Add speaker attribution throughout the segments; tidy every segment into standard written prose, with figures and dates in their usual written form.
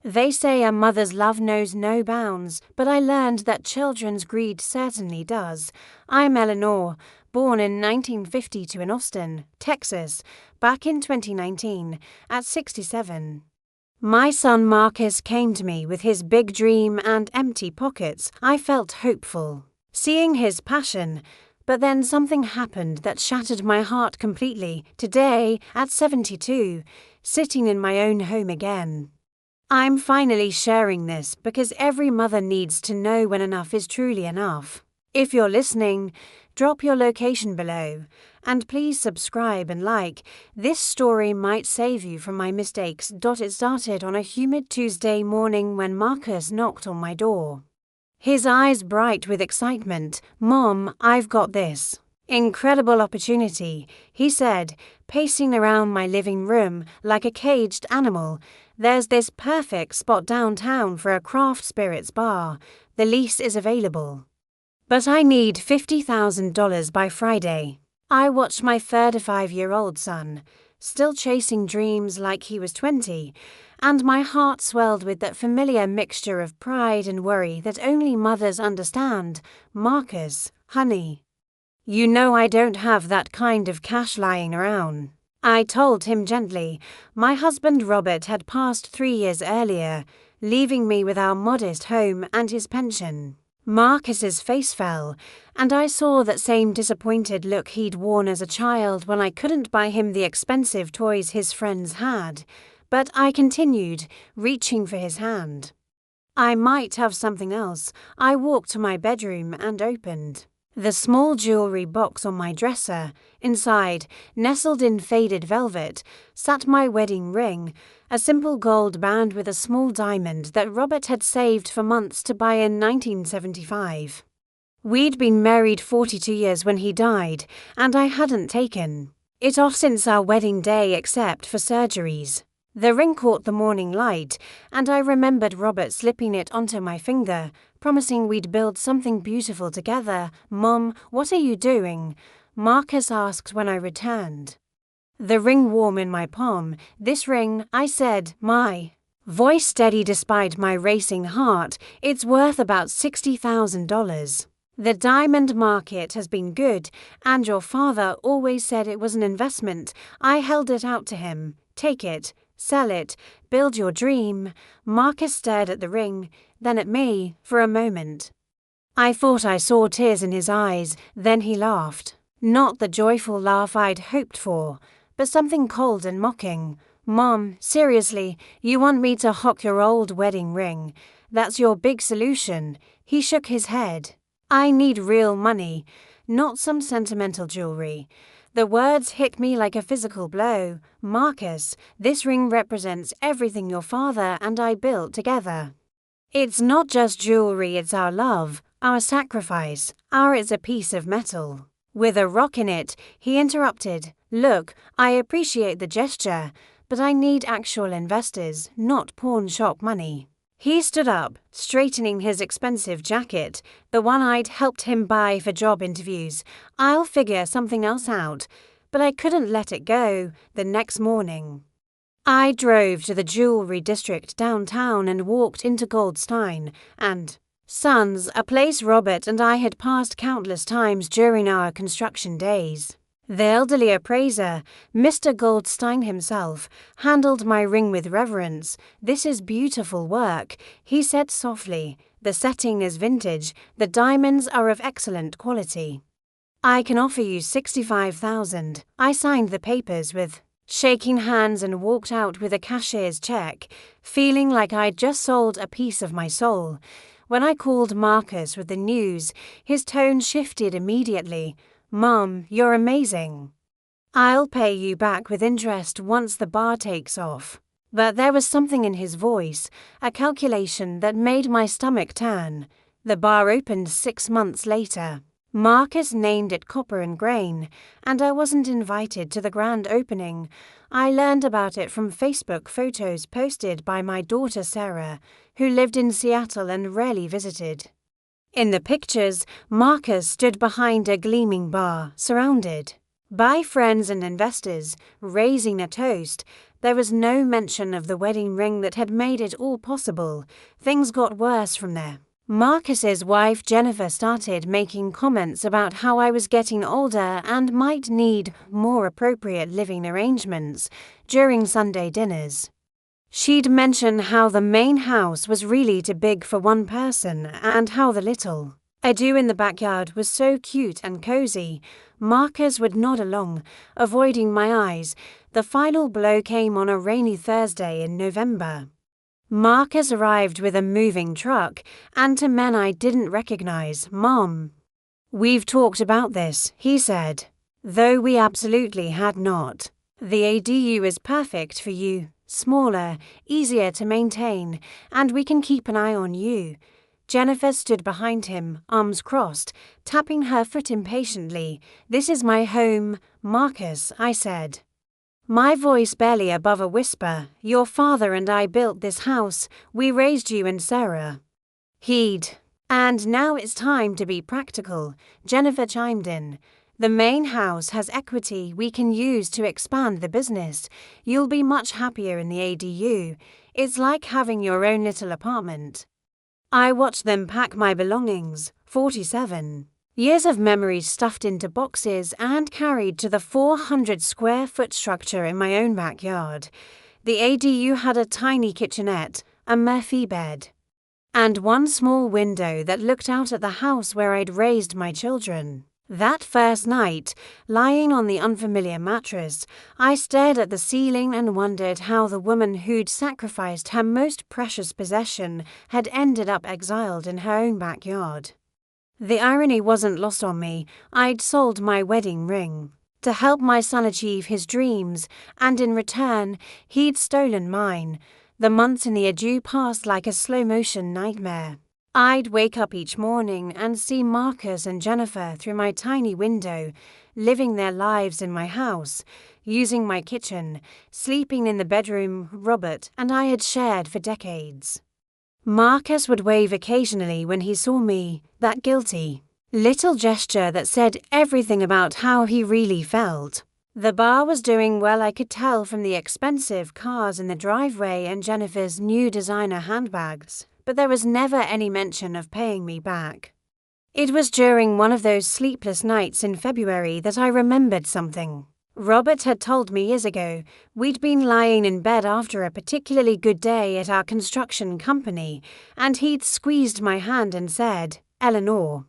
Speaker 1: They say a mother's love knows no bounds, but I learned that children's greed certainly does. I'm Eleanor, born in 1952 in Austin, Texas, back in 2019, at 67. My son Marcus came to me with his big dream and empty pockets. I felt hopeful, seeing his passion, but then something happened that shattered my heart completely. Today, at 72, sitting in my own home again. I'm finally sharing this because every mother needs to know when enough is truly enough. If you're listening, drop your location below, and please subscribe and like. This story might save you from my mistakes. It started on a humid Tuesday morning when Marcus knocked on my door. His eyes bright with excitement. "Mom, I've got this incredible opportunity," he said, pacing around my living room like a caged animal. "There's this perfect spot downtown for a craft spirits bar. The lease is available, but I need $50,000 by Friday." I watched my 35-year-old son, still chasing dreams like he was 20, and my heart swelled with that familiar mixture of pride and worry that only mothers understand. "Marcus, honey, you know I don't have that kind of cash lying around," I told him gently. My husband Robert had passed 3 years earlier, leaving me with our modest home and his pension. Marcus's face fell, and I saw that same disappointed look he'd worn as a child when I couldn't buy him the expensive toys his friends had. But I continued, reaching for his hand. "I might have something else." I walked to my bedroom and opened the small jewelry box on my dresser. Inside, nestled in faded velvet, sat my wedding ring, a simple gold band with a small diamond that Robert had saved for months to buy in 1975. We'd been married 42 years when he died, and I hadn't taken it off since our wedding day except for surgeries. The ring caught the morning light, and I remembered Robert slipping it onto my finger, promising we'd build something beautiful together. "Mom, what are you doing?" Marcus asked when I returned, the ring warm in my palm. "This ring," I said, my voice steady despite my racing heart. "It's worth about $60,000. The diamond market has been good, and your father always said it was an investment." I held it out to him. "Take it. Sell it, build your dream." Marcus stared at the ring, then at me, for a moment. I thought I saw tears in his eyes, then he laughed. Not the joyful laugh I'd hoped for, but something cold and mocking. "Mom, seriously, you want me to hock your old wedding ring? That's your big solution?" He shook his head. "I need real money, not some sentimental jewelry." The words hit me like a physical blow. "Marcus, this ring represents everything your father and I built together. It's not just jewelry, it's our love, our sacrifice. It's a piece of metal with a rock in it." He interrupted. "Look, I appreciate the gesture, but I need actual investors, not pawn shop money." He stood up, straightening his expensive jacket, the one I'd helped him buy for job interviews. "I'll figure something else out." But I couldn't let it go. The next morning, I drove to the jewelry district downtown and walked into Goldstein and Sons, a place Robert and I had passed countless times during our construction days. The elderly appraiser, Mr. Goldstein himself, handled my ring with reverence. "This is beautiful work," he said softly. "The setting is vintage. The diamonds are of excellent quality. I can offer you $65,000. I signed the papers with shaking hands and walked out with a cashier's check, feeling like I'd just sold a piece of my soul. When I called Marcus with the news, his tone shifted immediately. "Mom, you're amazing. I'll pay you back with interest once the bar takes off." But there was something in his voice, a calculation that made my stomach turn. The bar opened 6 months later. Marcus named it Copper and Grain, and I wasn't invited to the grand opening. I learned about it from Facebook photos posted by my daughter Sarah, who lived in Seattle and rarely visited. In the pictures, Marcus stood behind a gleaming bar, surrounded by friends and investors, raising a toast. There was no mention of the wedding ring that had made it all possible. Things got worse from there. Marcus's wife Jennifer started making comments about how I was getting older and might need more appropriate living arrangements during Sunday dinners. She'd mention how the main house was really too big for one person and how the little ado in the backyard was so cute and cozy. Marcus would nod along, avoiding my eyes. The final blow came on a rainy Thursday in November. Marcus arrived with a moving truck, and to men I didn't recognize, Mom. "We've talked about this," he said, though we absolutely had not. "The ADU is perfect for you, smaller, easier to maintain, and we can keep an eye on you." Jennifer stood behind him, arms crossed, tapping her foot impatiently. "This is my home, Marcus," I said. My voice barely above a whisper. "Your father and I built this house. We raised you and Sarah." And now it's time to be practical, Jennifer chimed in. "The main house has equity we can use to expand the business. You'll be much happier in the ADU. It's like having your own little apartment." I watched them pack my belongings, 47 years of memories stuffed into boxes and carried to the 400-square-foot structure in my own backyard. The ADU had a tiny kitchenette, a Murphy bed, and one small window that looked out at the house where I'd raised my children. That first night, lying on the unfamiliar mattress, I stared at the ceiling and wondered how the woman who'd sacrificed her most precious possession had ended up exiled in her own backyard. The irony wasn't lost on me. I'd sold my wedding ring to help my son achieve his dreams, and in return, he'd stolen mine. The months in the ADU passed like a slow-motion nightmare. I'd wake up each morning and see Marcus and Jennifer through my tiny window, living their lives in my house, using my kitchen, sleeping in the bedroom Robert and I had shared for decades. Marcus would wave occasionally when he saw me, that guilty little gesture that said everything about how he really felt. The bar was doing well, I could tell from the expensive cars in the driveway and Jennifer's new designer handbags. But there was never any mention of paying me back. It was during one of those sleepless nights in February that I remembered something. Robert had told me years ago we'd been lying in bed after a particularly good day at our construction company, and he'd squeezed my hand and said, "Eleanor,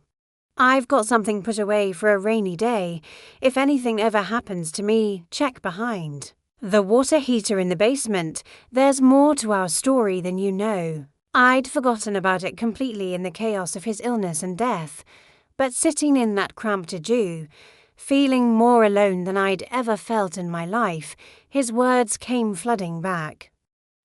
Speaker 1: I've got something put away for a rainy day. If anything ever happens to me, check behind the water heater in the basement. There's more to our story than you know." I'd forgotten about it completely in the chaos of his illness and death, but sitting in that cramped ADU, feeling more alone than I'd ever felt in my life, his words came flooding back.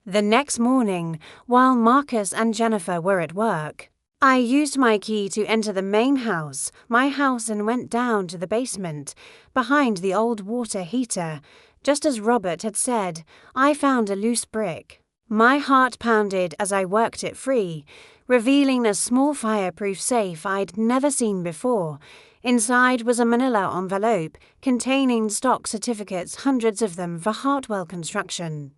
Speaker 1: The next morning, while Marcus and Jennifer were at work, I used my key to enter the main house, my house, and went down to the basement, behind the old water heater. Just as Robert had said, I found a loose brick. My heart pounded as I worked it free, revealing a small fireproof safe I'd never seen before. Inside was a manila envelope containing stock certificates, hundreds of them, for Hartwell Construction,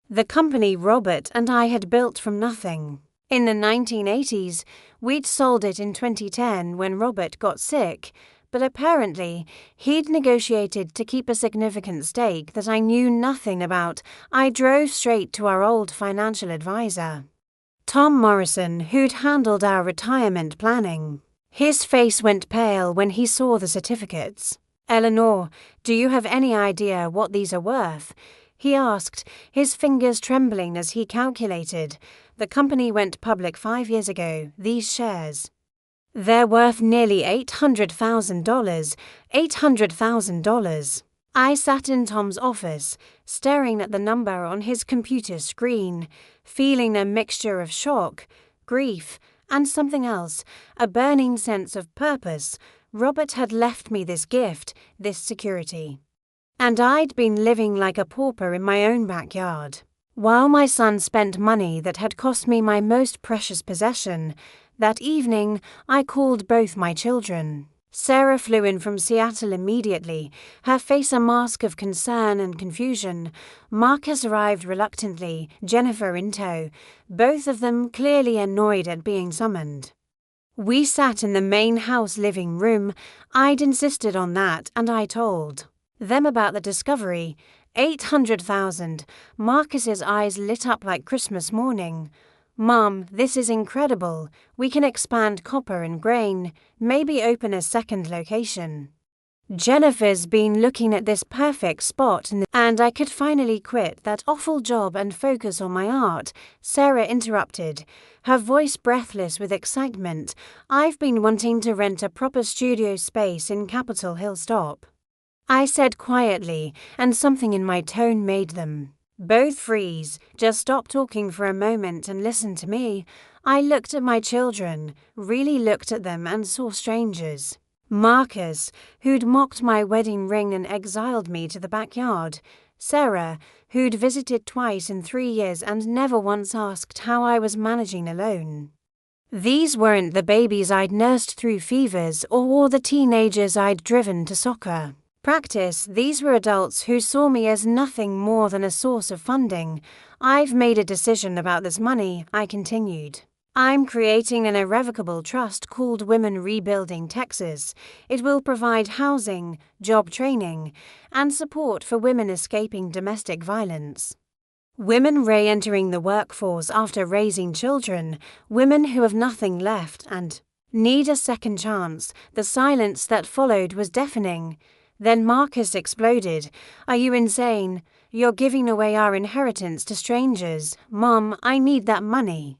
Speaker 1: the company Robert and I had built from nothing. In the 1980s, we'd sold it in 2010 when Robert got sick, but apparently he'd negotiated to keep a significant stake that I knew nothing about. I drove straight to our old financial advisor, Tom Morrison, who'd handled our retirement planning. His face went pale when he saw the certificates. "Eleanor, do you have any idea what these are worth?" he asked, his fingers trembling as he calculated. "The company went public 5 years ago, these shares. They're worth nearly $800,000. $800,000. I sat in Tom's office, staring at the number on his computer screen, feeling a mixture of shock, grief, and something else, a burning sense of purpose. Robert had left me this gift, this security. And I'd been living like a pauper in my own backyard, while my son spent money that had cost me my most precious possession. That evening, I called both my children. Sarah flew in from Seattle immediately, her face a mask of concern and confusion. Marcus arrived reluctantly, Jennifer in tow, both of them clearly annoyed at being summoned. We sat in the main house living room. I'd insisted on that, and I told them about the discovery. 800,000. Marcus's eyes lit up like Christmas morning. Mom, this is incredible. We can expand copper and grain, maybe open a second location. Jennifer's been looking at this perfect spot and I could finally quit that awful job and focus on my art. Sarah interrupted, her voice breathless with excitement. I've been wanting to rent a proper studio space in Capitol Hill. Stop, I said quietly, and something in my tone made them both freeze. Just stop talking for a moment and listen to me. I looked at my children, really looked at them, and saw strangers. Marcus, who'd mocked my wedding ring and exiled me to the backyard. Sarah, who'd visited twice in 3 years and never once asked how I was managing alone. These weren't the babies I'd nursed through fevers or the teenagers I'd driven to soccer practice. These were adults who saw me as nothing more than a source of funding. I've made a decision about this money, I continued. I'm creating an irrevocable trust called Women Rebuilding Texas. It will provide housing, job training, and support for women escaping domestic violence. Women re-entering the workforce after raising children, women who have nothing left and need a second chance. The silence that followed was deafening. Then Marcus exploded. Are you insane? You're giving away our inheritance to strangers. Mom, I need that money.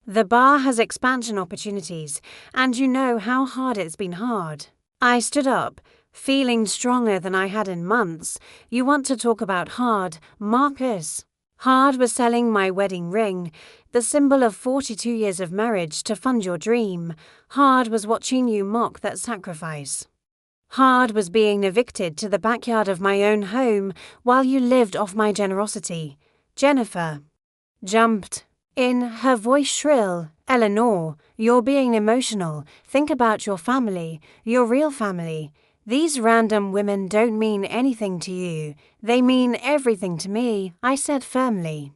Speaker 1: The bar has expansion opportunities, and you know how hard it's been hard. I stood up, feeling stronger than I had in months. You want to talk about hard, Marcus? Hard was selling my wedding ring, the symbol of 42 years of marriage, to fund your dream. Hard was watching you mock that sacrifice. Hard was being evicted to the backyard of my own home while you lived off my generosity. Jennifer jumped in, her voice shrill. Eleanor, you're being emotional. Think about your family, your real family. These random women don't mean anything to you. They mean everything to me, I said firmly.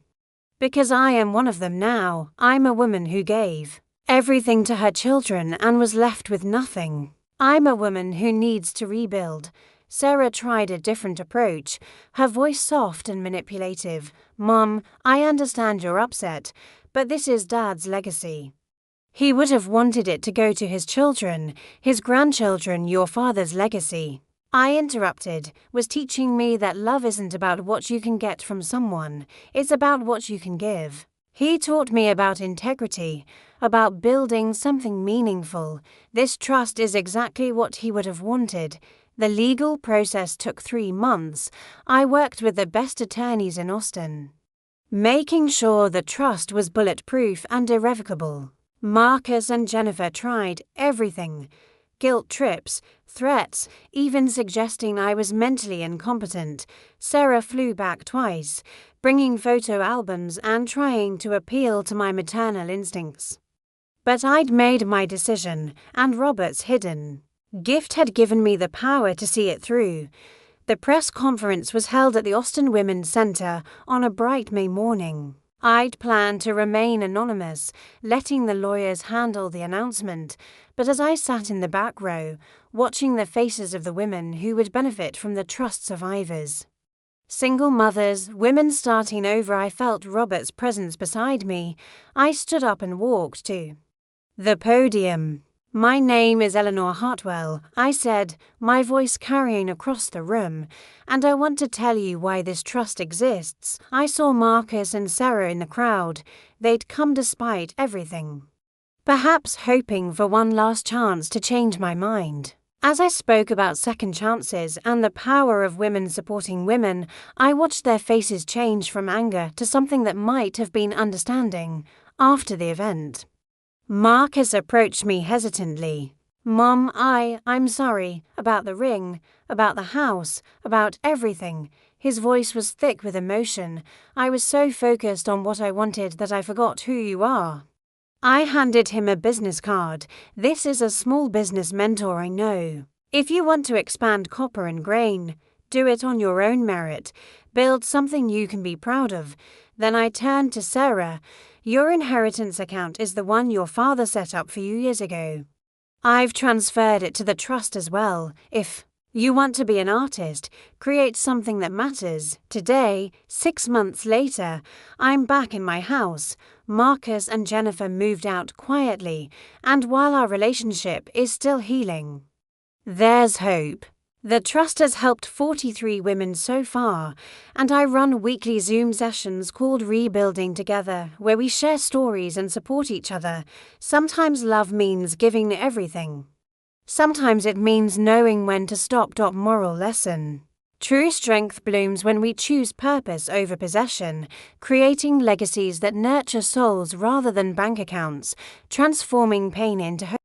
Speaker 1: Because I am one of them now. I'm a woman who gave everything to her children and was left with nothing. I'm a woman who needs to rebuild. Sarah tried a different approach, her voice soft and manipulative. Mom, I understand you're upset, but this is Dad's legacy. He would have wanted it to go to his children, his grandchildren, your father's legacy. I interrupted, was teaching me that love isn't about what you can get from someone, it's about what you can give. He taught me about integrity, about building something meaningful. This trust is exactly what he would have wanted. The legal process took 3 months. I worked with the best attorneys in Austin, making sure the trust was bulletproof and irrevocable. Marcus and Jennifer tried everything. Guilt trips, threats, even suggesting I was mentally incompetent. Sarah flew back twice, bringing photo albums and trying to appeal to my maternal instincts. But I'd made my decision, and Robert's hidden gift had given me the power to see it through. The press conference was held at the Austin Women's Center on a bright May morning. I'd planned to remain anonymous, letting the lawyers handle the announcement, but as I sat in the back row, watching the faces of the women who would benefit from the trust survivors, single mothers, women starting over, I felt Robert's presence beside me. I stood up and walked to the podium. My name is Eleanor Hartwell, I said, my voice carrying across the room, and I want to tell you why this trust exists. I saw Marcus and Sarah in the crowd. They'd come despite everything, perhaps hoping for one last chance to change my mind. As I spoke about second chances and the power of women supporting women, I watched their faces change from anger to something that might have been understanding. After the event, Marcus approached me hesitantly. Mom, I'm sorry, about the ring, about the house, about everything. His voice was thick with emotion. I was so focused on what I wanted that I forgot who you are. I handed him a business card. This is a small business mentor I know. If you want to expand copper and grain, do it on your own merit. Build something you can be proud of. Then I turned to Sarah. Your inheritance account is the one your father set up for you years ago. I've transferred it to the trust as well. If you want to be an artist, create something that matters. Today, 6 months later, I'm back in my house. Marcus and Jennifer moved out quietly, and while our relationship is still healing, there's hope. The trust has helped 43 women so far, and I run weekly Zoom sessions called Rebuilding Together, where we share stories and support each other. Sometimes love means giving everything. Sometimes it means knowing when to stop. Moral lesson. True strength blooms when we choose purpose over possession, creating legacies that nurture souls rather than bank accounts, transforming pain into hope.